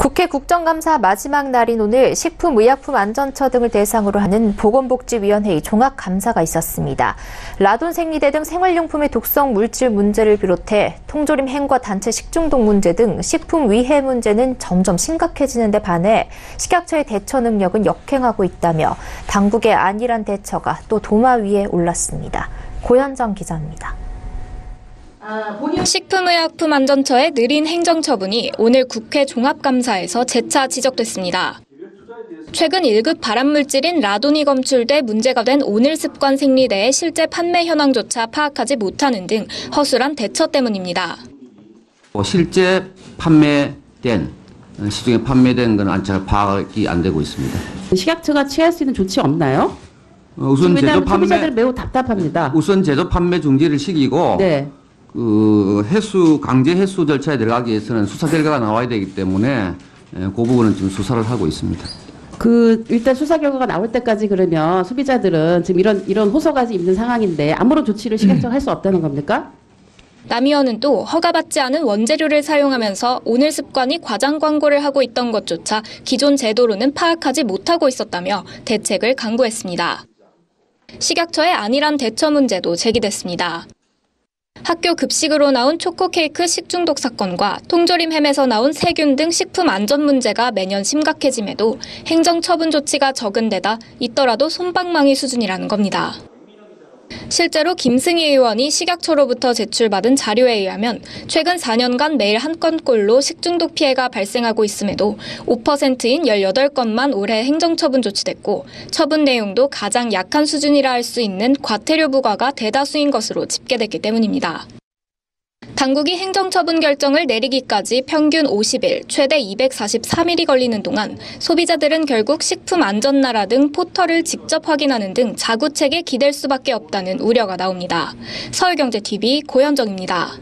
국회 국정감사 마지막 날인 오늘 식품의약품안전처 등을 대상으로 하는 보건복지위원회의 종합감사가 있었습니다. 라돈 생리대 등 생활용품의 독성 물질 문제를 비롯해 통조림 행과 단체 식중독 문제 등 식품 위해 문제는 점점 심각해지는 데 반해 식약처의 대처 능력은 역행하고 있다며 당국의 안일한 대처가 또 도마 위에 올랐습니다. 고현정 기자입니다. 식품의약품안전처의 느린 행정처분이 오늘 국회 종합감사에서 재차 지적됐습니다. 최근 1급 발암물질인 라돈이 검출돼 문제가 된 오늘습관 생리대의 실제 판매 현황조차 파악하지 못하는 등 허술한 대처 때문입니다. 실제 시중에 판매된 건 잘 파악이 안 되고 있습니다. 식약처가 취할 수 있는 조치 없나요? 우선 제조 판매 소비자들 매우 답답합니다. 우선 제조 판매 중지를 시키고 네. 강제 해수 절차에 들어가기 위해서는 수사 결과가 나와야 되기 때문에 그 부분은 지금 수사를 하고 있습니다. 일단 수사 결과가 나올 때까지 그러면 소비자들은 지금 이런 호소까지 있는 상황인데 아무런 조치를 식약처가 할 수 없다는 겁니까? 남 의원은 또 허가받지 않은 원재료를 사용하면서 오늘 습관이 과장 광고를 하고 있던 것조차 기존 제도로는 파악하지 못하고 있었다며 대책을 강구했습니다. 식약처의 안일한 대처 문제도 제기됐습니다. 학교 급식으로 나온 초코케이크 식중독 사건과 통조림 햄에서 나온 세균 등 식품 안전 문제가 매년 심각해짐에도 행정처분 조치가 적은 데다 있더라도 솜방망이 수준이라는 겁니다. 실제로 김승희 의원이 식약처로부터 제출받은 자료에 의하면 최근 4년간 매일 한 건꼴로 식중독 피해가 발생하고 있음에도 5%인 18건만 올해 행정처분 조치됐고 처분 내용도 가장 약한 수준이라 할 수 있는 과태료 부과가 대다수인 것으로 집계됐기 때문입니다. 당국이 행정처분 결정을 내리기까지 평균 50일, 최대 243일이 걸리는 동안 소비자들은 결국 식품안전나라 등 포털을 직접 확인하는 등 자구책에 기댈 수밖에 없다는 우려가 나옵니다. 서울경제TV 고현정입니다.